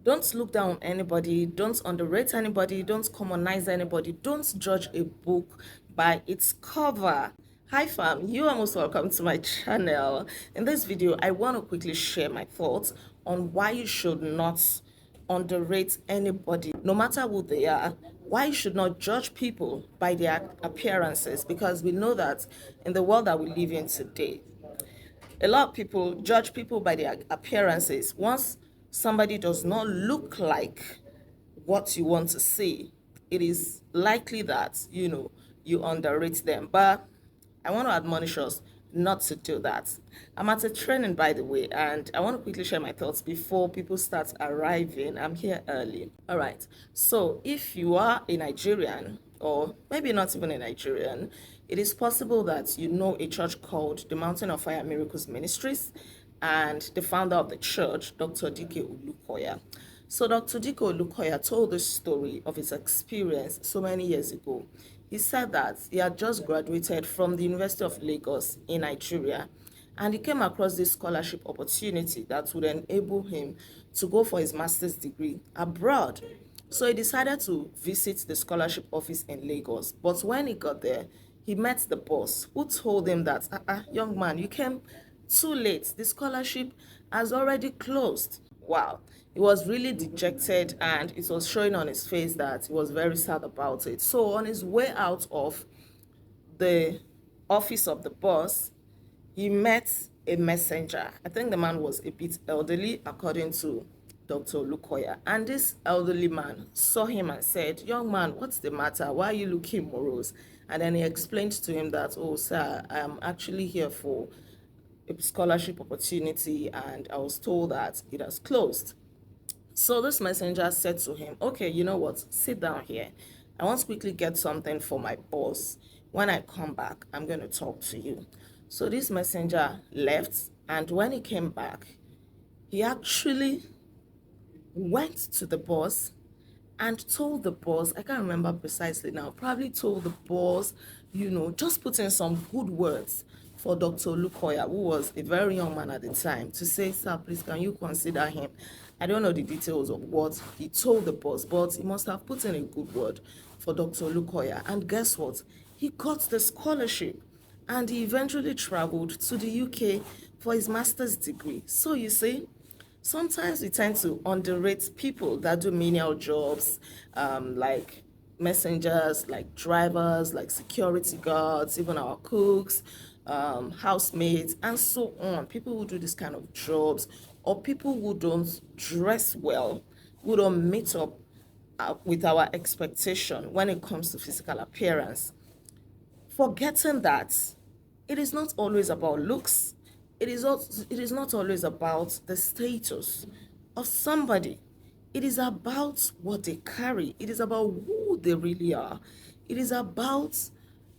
Don't look down on anybody, don't underrate anybody, don't commonize anybody, don't judge a book by its cover. Hi fam, you are most welcome to my channel. In this video, I want to quickly share my thoughts on why you should not underrate anybody, no matter who they are, why you should not judge people by their appearances, because we know that in the world that we live in today, a lot of people judge people by their appearances. Once somebody does not look like what you want to see, it is likely that you underrate them. But I want to admonish us not to do that. I'm at a training, by the way, and I want to quickly share my thoughts before people start arriving. I'm here early. All right. So if you are a Nigerian, or maybe not even a Nigerian, it is possible that you know a church called the Mountain of Fire Miracles Ministries, and the founder of the church, Dr. D.K Olukoya. So Dr. D.K Olukoya told the story of his experience so many years ago. He said that he had just graduated from the University of Lagos in Nigeria, and he came across this scholarship opportunity that would enable him to go for his master's degree abroad. So he decided to visit the scholarship office in Lagos. But when he got there, he met the boss, who told him that, young man, you came too late. The scholarship has already closed. Wow. He was really dejected, and it was showing on his face that he was very sad about it. So on his way out of the office of the boss, he met a messenger. I think the man was a bit elderly, according to Dr. Olukoya. And this elderly man saw him and said, young man, what's the matter? Why are you looking morose? And then he explained to him that, oh, sir, I'm actually here for a scholarship opportunity, and I was told that it has closed. So this messenger said to him, okay, you know what, sit down here. I want to quickly get something for my boss. When I come back, I'm going to talk to you. So this messenger left, and when he came back, he actually went to the boss and told the boss, I can't remember precisely now, probably told the boss, just put in some good words for Dr. Olukoya, who was a very young man at the time, to say, sir, please, can you consider him? I don't know the details of what he told the boss, but he must have put in a good word for Dr. Olukoya. And guess what? He got the scholarship, and he eventually traveled to the UK for his master's degree. So you see, sometimes we tend to underrate people that do menial jobs, like messengers, like drivers, like security guards, even our cooks, housemaids, and so on. People who do this kind of jobs, or people who don't dress well, who don't meet up with our expectation when it comes to physical appearance. Forgetting that it is not always about looks. It is not always about the status of somebody. It is about what they carry. It is about who they really are. It is about,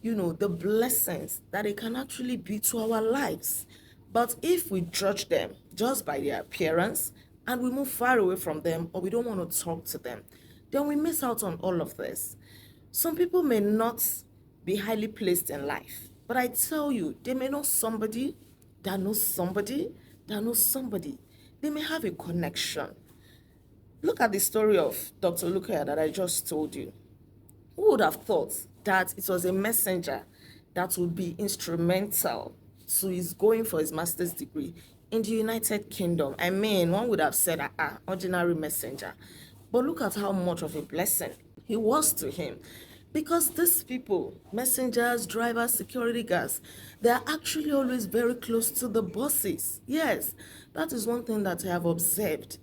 the blessings that it can actually be to our lives. But if we judge them just by their appearance, and we move far away from them, or we don't want to talk to them, then we miss out on all of this. Some people may not be highly placed in life, but I tell you, they may know somebody that knows somebody that knows somebody. They may have a connection. Look at the story of Dr. Olukoya that I just told you. Who would have thought that it was a messenger that would be instrumental to his going for his master's degree in the United Kingdom? I mean, one would have said, ordinary messenger. But look at how much of a blessing he was to him. Because these people, messengers, drivers, security guards, they are actually always very close to the bosses. Yes, that is one thing that I have observed.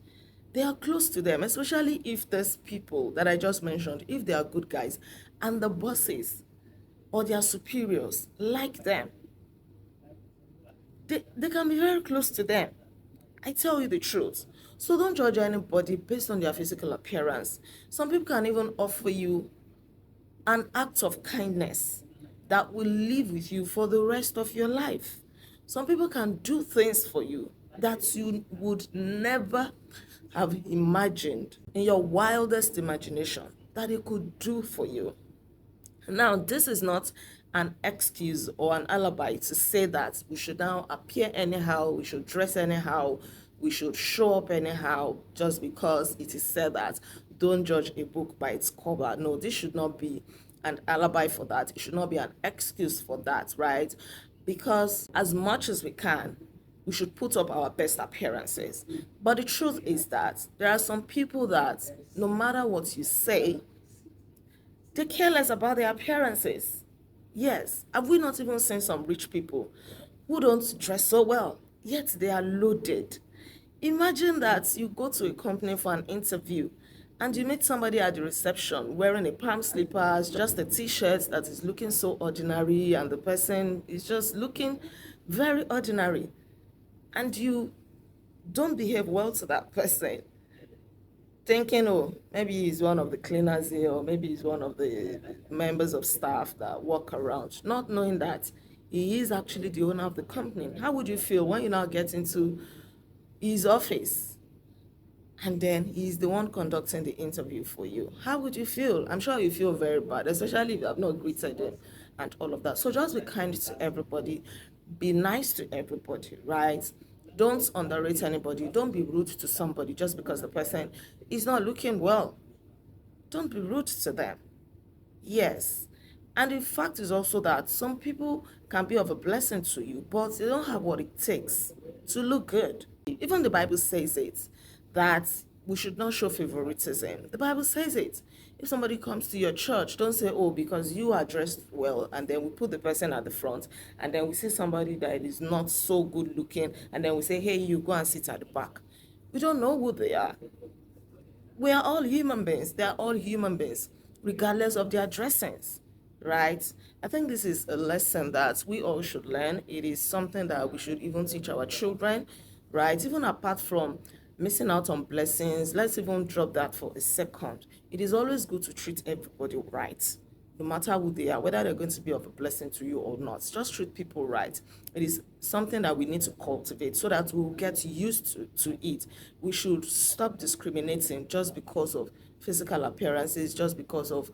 They are close to them, especially if these people that I just mentioned, if they are good guys, and the bosses or their superiors like them, they can be very close to them. I tell you the truth. So don't judge anybody based on their physical appearance. Some people can even offer you an act of kindness that will live with you for the rest of your life. Some people can do things for you that you would never have imagined in your wildest imagination that it could do for you. Now, this is not an excuse or an alibi to say that we should now appear anyhow, we should dress anyhow, we should show up anyhow just because it is said that don't judge a book by its cover. No, this should not be an alibi for that. It should not be an excuse for that, right? Because as much as we can, we should put up our best appearances. But the truth is that there are some people that no matter what you say, they care less about their appearances. Yes, have we not even seen some rich people who don't dress so well, yet they are loaded? Imagine that you go to a company for an interview and you meet somebody at the reception wearing a palm slippers, just a t-shirt that is looking so ordinary, and the person is just looking very ordinary, and you don't behave well to that person, thinking, oh, maybe he's one of the cleaners here, or maybe he's one of the members of staff that walk around, not knowing that he is actually the owner of the company. How would you feel when you now get into his office and then he's the one conducting the interview for you? How would you feel? I'm sure you feel very bad, especially if you have not greeted him and all of that. So just be kind to everybody, be nice to everybody, right? Don't underrate anybody. Don't be rude to somebody just because the person is not looking well. Don't be rude to them. Yes. And the fact is also that some people can be of a blessing to you, but they don't have what it takes to look good. Even the Bible says it, that we should not show favoritism. The Bible says it. If somebody comes to your church, don't say, oh, because you are dressed well, and then we put the person at the front, and then we see somebody that is not so good looking, and then we say, hey, you go and sit at the back. We don't know who they are. We are all human beings. They are all human beings, regardless of their dressings, right? I think this is a lesson that we all should learn. It is something that we should even teach our children, right? Even apart from missing out on blessings, let's even drop that for a second. It is always good to treat everybody right, no matter who they are, whether they're going to be of a blessing to you or not. Just treat people right. It is something that we need to cultivate so that we'll get used to it. We should stop discriminating just because of physical appearances, just because of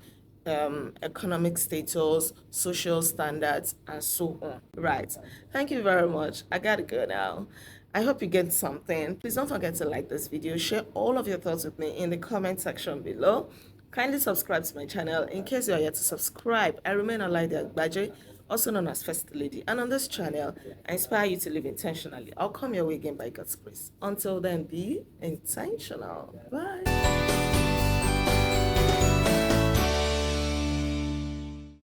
economic status, social standards, and so on. Right. Thank you very much. I gotta go now. I hope you get something. Please don't forget to like this video. Share all of your thoughts with me in the comment section below. Kindly subscribe to my channel in case you are yet to subscribe. I remain Olaide Agbaje, also known as First Lady. And on this channel, I inspire you to live intentionally. I'll come your way again by God's grace. Until then, be intentional. Bye.